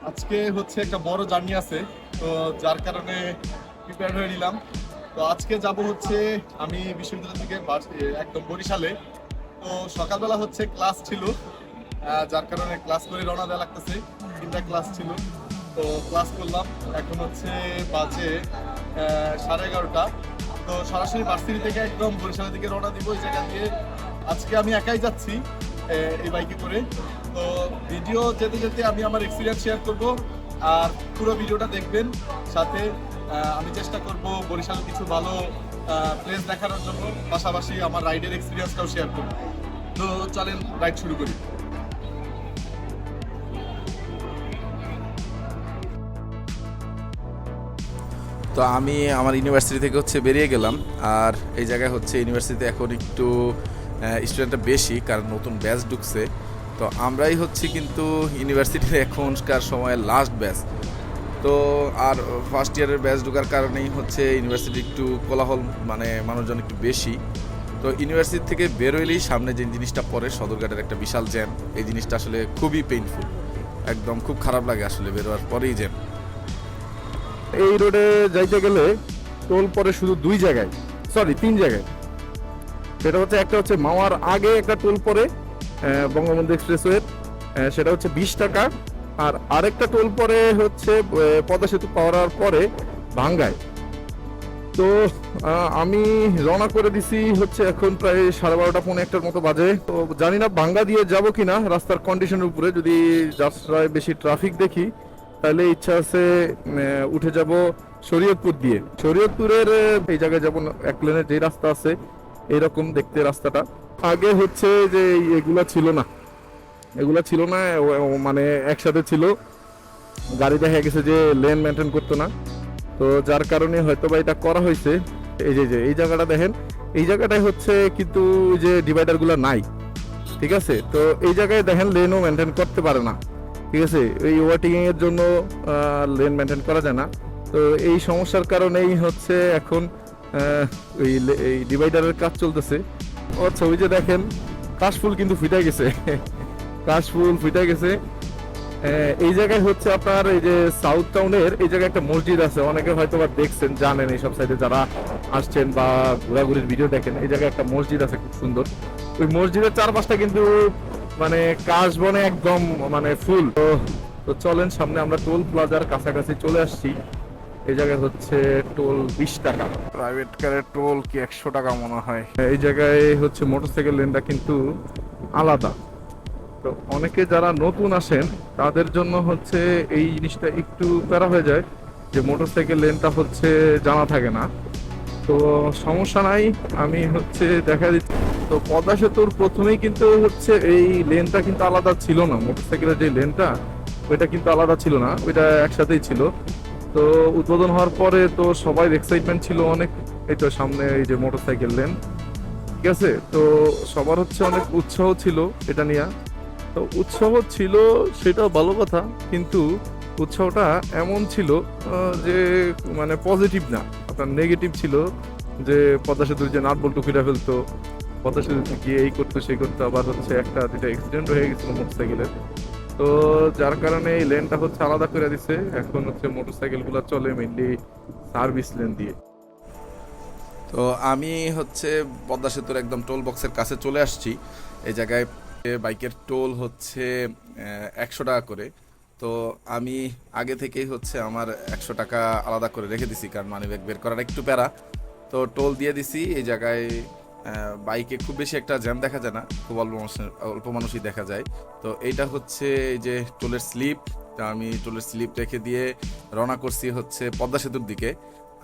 আজকে হচ্ছে একটা বড় জার্নি আছে, তো যার কারণে প্রিপেয়ার হয়ে নিলাম। তো আজকে যাব হচ্ছে আমি বিশ্ববিদ্যালয় থেকে একদম বরিশালে। তো সকালবেলা হচ্ছে ক্লাস ছিল, যার কারণে ক্লাস করে রওনা দেওয়া লাগতেছে। 3টা ক্লাস ছিল, তো ক্লাস করলাম। এখন হচ্ছে বাজে 11:30। তো সরাসরি ভার্সিটি থেকে একদম বরিশালের দিকে রওনা দিব। এই জায়গা দিয়ে আজকে আমি একাই যাচ্ছি এই বাইকে করে। তো ভিডিও যেতে যেতে আমি আমার এক্সপিরিয়েন্স শেয়ার করব, আর পুরো ভিডিওটা দেখবেন। সাথে আমি চেষ্টা করব বরিশালের কিছু ভালো প্লেস দেখানোর জন্য, পাশাপাশি আমার রাইডের এক্সপিরিয়েন্সটাও শেয়ার করব। তো চলেন রাইড শুরু করি। তো আমি আমার ইউনিভার্সিটি থেকে হচ্ছে বেরিয়ে গেলাম। আর এই জায়গায় হচ্ছে ইউনিভার্সিটিতে এখন একটু স্টুডেন্টটা বেশি, কারণ নতুন ব্যাচ ঢুকছে। তো আমরাই হচ্ছে কিন্তু ইউনিভার্সিটির এখনকার সময় লাস্ট ব্যাচ। তো আর ফার্স্ট ইয়ারের ব্যাচ ঢোকার কারণেই হচ্ছে ইউনিভার্সিটি একটু কোলাহল, মানে মানুষজন একটু বেশি। তো ইউনিভার্সিটি থেকে বেরোইলেই সামনে যে জিনিসটা পড়ে সদরঘাটের একটা বিশাল জ্যাম। এই জিনিসটা আসলে খুবই পেইনফুল, একদম খুব খারাপ লাগে আসলে বেরোয়ার পরেই জ্যাম। এই রোডে যাইতে গেলে টোল পরে শুধু 3 জায়গায়। সেটা হচ্ছে, একটা হচ্ছে মাওয়ার আগে একটা টোল পরে বঙ্গবন্ধু এক্সপ্রেসওয়ে, সেটা হচ্ছে 20 টাকা। আর আরেকটা টোল পরে হচ্ছে পদ্মা সেতু পাওয়ার পরে ভাঙ্গায়। তো আমি রওনা করে দিছি হচ্ছে এখন প্রায় 12:30 পৌনে 1টার মতো বাজে। তো জানি না ভাঙ্গা দিয়ে যাব কিনা, রাস্তার কন্ডিশনের উপরে। যদি রাস্তায় বেশি ট্রাফিক দেখি তাহলে ইচ্ছা আছে উঠে যাব শরীয়তপুর দিয়ে। শরীয়তপুরের এই জায়গায় যেমন এক লেনের যে রাস্তা আছে এইরকম দেখতে রাস্তাটা। আগে হচ্ছে যে এগুলা ছিল না, মানে একসাথে ছিল। গাড়ি দেখা গেছে যে লেন মেনটেন করতো না, তো যার কারণে হয়তো বা এটা করা হয়েছে। এই জায়গাটা দেখেন, এই জায়গাটায় হচ্ছে কিন্তু যে ডিভাইডার গুলা নাই, ঠিক আছে। তো এই জায়গায় দেখেন লেনও মেনটেন করতে পারে না, ঠিক আছে। এই ওভারটেকিং এর জন্য লেন মেনটেন করা যায় না। তো এই সমস্যার কারণেই হচ্ছে এখন এই ডিভাইডারের কাজ চলতেছে। আচ্ছা, ওই যে দেখেন কাশফুল কিন্তু ফিটে গেছে কাশফুল ফিটে গেছে। এই জায়গায় হচ্ছে আপনার এই যে সাউথ টাউনের এই জায়গায় একটা মসজিদ আছে, অনেকে হয়তো বা দেখছেন, জানেন এইসব সাইডে যারা আসছেন বা ঘোরাঘুরির ভিডিও দেখেন। এই জায়গায় একটা মসজিদ আছে খুব সুন্দর। ওই মসজিদের চারপাশটা কিন্তু মানে কাশ বনে একদম মানে ফুল। তো চলেন সামনে, আমরা টোল প্লাজার কাছাকাছি চলে আসছি। এই জায়গায় হচ্ছে টোল 20 টাকা, প্রাইভেট কারের টোল কি 100 টাকা মনে হয়। এই জায়গায় হচ্ছে মোটরসাইকেল লেনটা কিন্তু আলাদা। তো অনেকে যারা নতুন আসেন তাদের জন্য হচ্ছে এই জিনিসটা একটু প্যারা হয়ে যায়, যে মোটরসাইকেল লেনটা হচ্ছে জানা থাকে না। তো সমস্যা নাই, আমি হচ্ছে দেখা দিচ্ছি। তো পদ্মা সেতুর প্রথমেই কিন্তু হচ্ছে এই লেনটা কিন্তু আলাদা ছিল না, মোটরসাইকেলের যে লেনটা ওইটা কিন্তু আলাদা ছিল না, ওইটা একসাথেই ছিল। তো উদ্বোধন হওয়ার পরে তো সবাই এক্সাইটমেন্ট ছিল অনেক, এই তো সামনে এই যে মোটরসাইকেল লেন, ঠিক আছে। তো সবার হচ্ছে অনেক উৎসাহ ছিল এটা নিয়ে। তো উৎসাহ ছিল সেটা ভালো কথা, কিন্তু উৎসাহটা এমন ছিল যে মানে পজিটিভ না, আপনার নেগেটিভ ছিল। যে পদ্মা সেতুর যে নাট বল্টু ফিরে ফেলতো, পদ্মা সেতুতে গিয়ে এই করতো সেই করতো, আবার হচ্ছে একটা দুটা অ্যাক্সিডেন্ট হয়ে গেছিল মোটরসাইকেলের। তো যার কারণে এই লেনটা হচ্ছে আলাদা করে দিছে। এখন হচ্ছে মোটরসাইকেল গুলো চলে মেইনলি সার্ভিস লেন দিয়ে। তো আমি হচ্ছে পদ্মা সেতুর একদম টোল বক্সের কাছে চলে আসছি। এই জায়গায় বাইকের টোল হচ্ছে 100 টাকা করে। তো আমি আগে থেকেই হচ্ছে আমার 100 টাকা আলাদা করে রেখে দিছি, কারণ মানিব্যাগ বের করার একটু প্যারা। তো টোল দিয়ে দিছি। এই জায়গায় বাইকে খুব বেশি একটা জ্যাম দেখা যায় না, খুব অল্প মানুষই দেখা যায়। তো এইটা হচ্ছে এই যে টোলের স্লিপ। তা আমি টোলের স্লিপ রেখে দিয়ে রওনা করছি হচ্ছে পদ্মা সেতুর দিকে।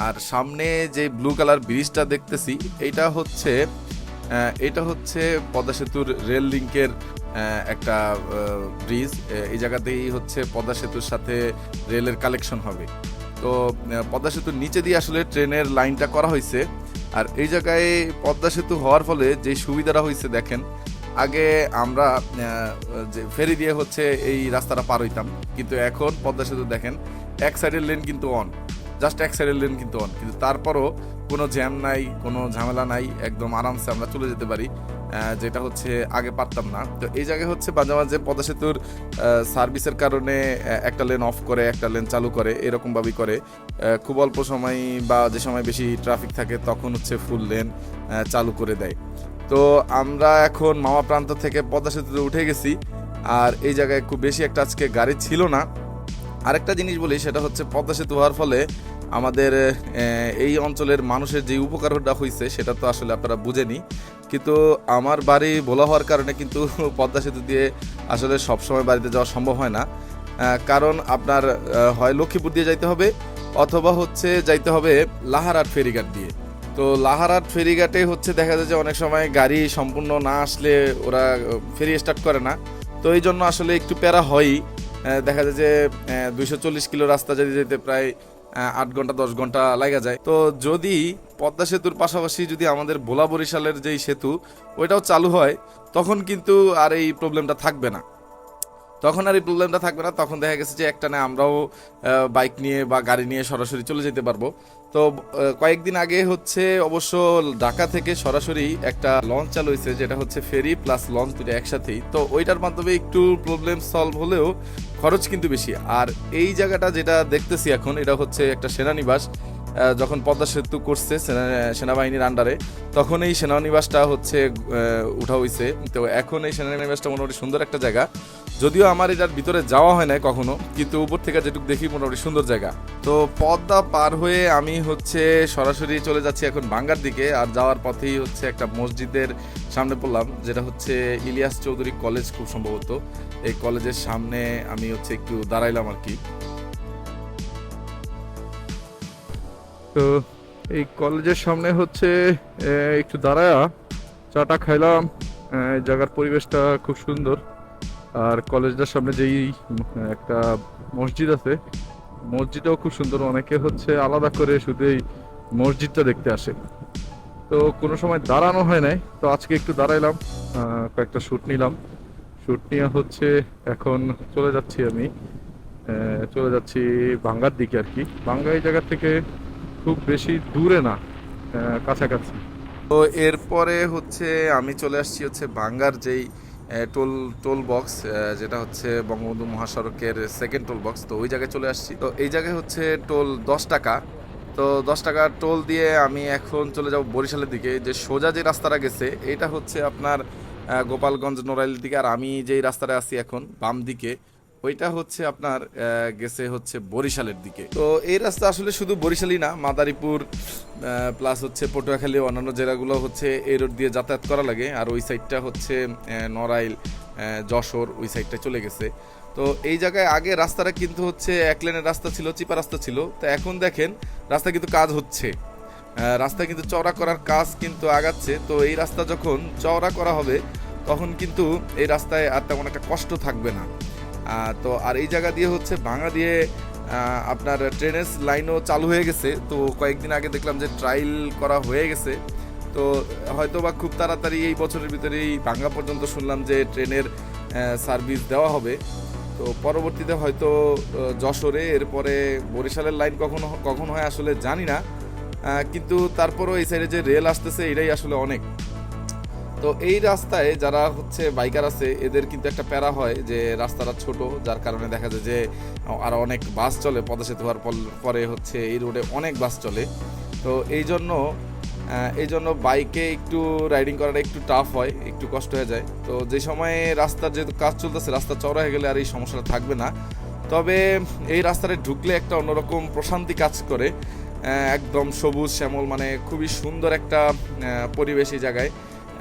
আর সামনে যে ব্লু কালার ব্রিজটা দেখতেছি, এটা হচ্ছে পদ্মা সেতুর রেল লিঙ্কের একটা ব্রিজ। এই জায়গাতেই হচ্ছে পদ্মা সেতুর সাথে রেলের কালেকশন হবে। তো পদ্মা সেতুর নিচে দিয়ে আসলে ট্রেনের লাইনটা করা হয়েছে। আর এই জায়গায় পদ্মা সেতু হওয়ার ফলে যে সুবিধাটা হয়েছে দেখেন, আগে আমরা যে ফেরি দিয়ে হচ্ছে এই রাস্তাটা পার হইতাম, কিন্তু এখন পদ্মা সেতু দেখেন এক সাইডের লেন কিন্তু অন, জাস্ট এক সাইডের লেন কিন্তু অন, কিন্তু তারপরও কোনো জ্যাম নাই, কোনো ঝামেলা নাই, একদম আরামসে আমরা চলে যেতে পারি। যেটা হচ্ছে আগে পারতাম না। তো এই জায়গায় হচ্ছে মাঝে মাঝে পদ্মা সেতুর সার্ভিসের কারণে একটা লেন অফ করে একটা লেন চালু করে, এরকমভাবেই করে। খুব অল্প সময় বা যে সময় বেশি ট্রাফিক থাকে তখন হচ্ছে ফুল লেন চালু করে দেয়। তো আমরা এখন মামা প্রান্ত থেকে পদ্মা সেতুতে উঠে গেছি, আর এই জায়গায় খুব বেশি একটা আজকে গাড়ি ছিল না। আরেকটা জিনিস বলি, সেটা হচ্ছে পদ্মা সেতু হওয়ার ফলে আমাদের এই অঞ্চলের মানুষের যে উপকারটা হয়েছে সেটা তো আসলে আপনারা বুঝেনি, কিন্তু আমার বাড়ি ভোলা হওয়ার কারণে কিন্তু পদ্মা সেতু দিয়ে আসলে সবসময় বাড়িতে যাওয়া সম্ভব হয় না। কারণ আপনার হয় লক্ষ্মীপুর দিয়ে যাইতে হবে অথবা হচ্ছে যাইতে হবে লাহারহাট ফেরিঘাট দিয়ে। তো লাহারহাট ফেরিঘাটে হচ্ছে দেখা যায় যে অনেক সময় গাড়ি সম্পূর্ণ না আসলে ওরা ফেরি স্টার্ট করে না। তো এই জন্য আসলে একটু প্যারা হয়ই। দেখা যায় যে 240 কিলো রাস্তা যদি যেতে প্রায় 8 ঘন্টা 10 ঘন্টা লাগা যায়। তো যদি পদ্মা সেতুর পাশাপাশি যদি আমাদের ভোলা বরিশালের যেই সেতু ওইটাও চালু হয়, তখন কিন্তু আর এই প্রবলেমটা থাকবে না। তখন দেখা গেছে যে একটানে আমরাও বাইক নিয়ে বা গাড়ি নিয়ে সরাসরি চলে যেতে পারবো। তো কয়েকদিন আগে হচ্ছে অবশ্য ঢাকা থেকে সরাসরি একটা লঞ্চ চালু হয়েছে, যেটা হচ্ছে ফেরি প্লাস লঞ্চ দুটো একসাথেই। তো ওইটার মাধ্যমে একটু প্রবলেম সলভ হলেও খরচ কিন্তু বেশি। আর এই জায়গাটা যেটা দেখতেছি এখন, এটা হচ্ছে একটা সেনানিবাস। যখন পদ্মা সেতু করছে সেনাবাহিনীর আন্ডারে, তখন এই সেনানিবাসটা হচ্ছে উঠা হয়েছে। তো এখন এই সেনানিবাসটা মোটামুটি সুন্দর একটা জায়গা, যদিও আমার এটার ভিতরে যাওয়া হয় না কখনো, কিন্তু উপর থেকে যেটুকু দেখি মোটামুটি সুন্দর জায়গা। তো পদ্মা পার হয়ে আমি হচ্ছে সরাসরি চলে যাচ্ছি এখন ভাঙ্গার দিকে। আর যাওয়ার পথেই হচ্ছে একটা মসজিদের সামনে পড়লাম, যেটা হচ্ছে ইলিয়াস চৌধুরী কলেজ খুব সম্ভবত। এই কলেজের সামনে আমি হচ্ছে একটু দাঁড়াইলাম আর কি। তো এই কলেজের সামনে হচ্ছে একটু দাঁড়ায়া চাটা খাইলাম। এই জায়গার পরিবেশটা খুব সুন্দর। আর কলেজটার সামনে যেই একটা মসজিদ আছে, মসজিদটাও খুব সুন্দর। অনেকে হচ্ছে আলাদা করে শুধু এই মসজিদটা দেখতে আসে। তো কোনো সময় দাঁড়ানো হয় নাই, তো আজকে একটু দাঁড়াইলাম, কয়েকটা শ্যুট নিলাম। শ্যুট নিয়ে হচ্ছে এখন চলে যাচ্ছি ভাঙ্গার দিকে আর কি। ভাঙ্গা এই জায়গা থেকে খুব বেশি দূরে না, কাছাকাছি। তো এরপরে হচ্ছে আমি চলে আসছি হচ্ছে ভাঙ্গার যেই টোল বক্স, যেটা হচ্ছে বঙ্গবন্ধু মহাসড়কের সেকেন্ড টোল বক্স। তো ওই জায়গায় চলে আসছি। তো এই জায়গায় হচ্ছে টোল 10 টাকা। তো 10 টাকা টোল দিয়ে আমি এখন চলে যাব বরিশালের দিকে। যে সোজা যে রাস্তাটা গেছে এটা হচ্ছে আপনার গোপালগঞ্জ নড়াইলের দিকে, আর আমি যেই রাস্তাটা আছি এখন বাম দিকে ওইটা হচ্ছে আপনার গেছে হচ্ছে বরিশালের দিকে। তো এই রাস্তা আসলে শুধু বরিশালই না, মাদারীপুর প্লাস হচ্ছে পটুয়াখালী অন্যান্য জেলাগুলো হচ্ছে এই রোড দিয়ে যাতায়াত করা লাগে। আর ওই সাইডটা হচ্ছে নড়াইল যশোর ওই সাইডটা চলে গেছে। তো এই জায়গায় আগে রাস্তাটা কিন্তু হচ্ছে এক লেনের রাস্তা ছিল, চিপা রাস্তা ছিল। তো এখন দেখেন রাস্তা কিন্তু কাজ হচ্ছে, রাস্তা কিন্তু চওড়া করার কাজ কিন্তু আগাচ্ছে। তো এই রাস্তা যখন চওড়া করা হবে তখন কিন্তু এই রাস্তায় আর তেমন একটা কষ্ট থাকবে না। তো আর এই জায়গা দিয়ে হচ্ছে ভাঙা দিয়ে আপনার ট্রেনের লাইনও চালু হয়ে গেছে। তো কয়েকদিন আগে দেখলাম যে ট্রায়াল করা হয়ে গেছে। তো হয়তো বা খুব তাড়াতাড়ি এই বছরের ভিতরেই ভাঙ্গা পর্যন্ত শুনলাম যে ট্রেনের সার্ভিস দেওয়া হবে। তো পরবর্তীতে হয়তো যশোরে, এরপরে বরিশালের লাইন কখন হয় আসলে জানি না, কিন্তু তারপরও এই সাইডে যে রেল আসতেছে এটাই আসলে অনেক। তো এই রাস্তায় যারা হচ্ছে বাইকার আছে এদের কিন্তু একটা প্যারা হয় যে রাস্তাটা ছোট, যার কারণে দেখা যায় যে আর অনেক বাস চলে। পদ্মা সেতু হওয়ার পরে হচ্ছে এই রোডে অনেক বাস চলে। তো এই জন্য বাইকে একটু রাইডিং করাটা একটু টাফ হয়, একটু কষ্ট হয়ে যায়। তো যে সময়ে রাস্তার যেহেতু কাজ চলতেছে, রাস্তা চওড়া হয়ে গেলে আর এই সমস্যাটা থাকবে না। তবে এই রাস্তায় ঢুকলে একটা অন্যরকম প্রশান্তি কাজ করে, একদম সবুজ শ্যামল, মানে খুবই সুন্দর একটা পরিবেশ এই জায়গায়।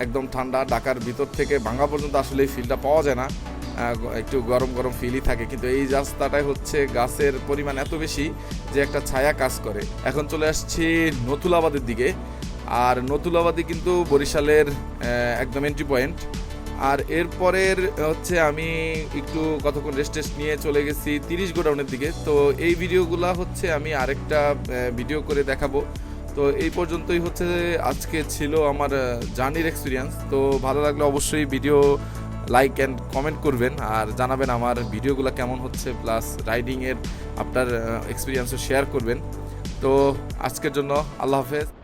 একদম ঠান্ডা, ঢাকার ভিতর থেকে ভাঙ্গা পর্যন্ত আসলে এই ফিলটা পাওয়া যায় না, একটু গরম গরম ফিলই থাকে। কিন্তু এই রাস্তাটায় হচ্ছে গাছের পরিমাণ এত বেশি যে একটা ছায়া কাজ করে। এখন চলে আসছি নতুলাবাদের দিকে। আর নতুলাবাদী কিন্তু বরিশালের একদম এন্ট্রি পয়েন্ট। আর এরপরের হচ্ছে আমি একটু কতক্ষণ রেস্ট নিয়ে চলে গেছি 30 গোডাউনের দিকে। তো এই ভিডিওগুলো হচ্ছে আমি আরেকটা ভিডিও করে দেখাবো। তো এই পর্যন্তই হচ্ছে আজকে ছিল আমার জার্নির এক্সপিরিয়েন্স। তো ভালো লাগলে অবশ্যই ভিডিও লাইক অ্যান্ড কমেন্ট করবেন, আর জানাবেন আমার ভিডিওগুলো কেমন হচ্ছে, প্লাস রাইডিংয়ের আপনার এক্সপিরিয়েন্সও শেয়ার করবেন। তো আজকের জন্য আল্লাহ হাফেজ।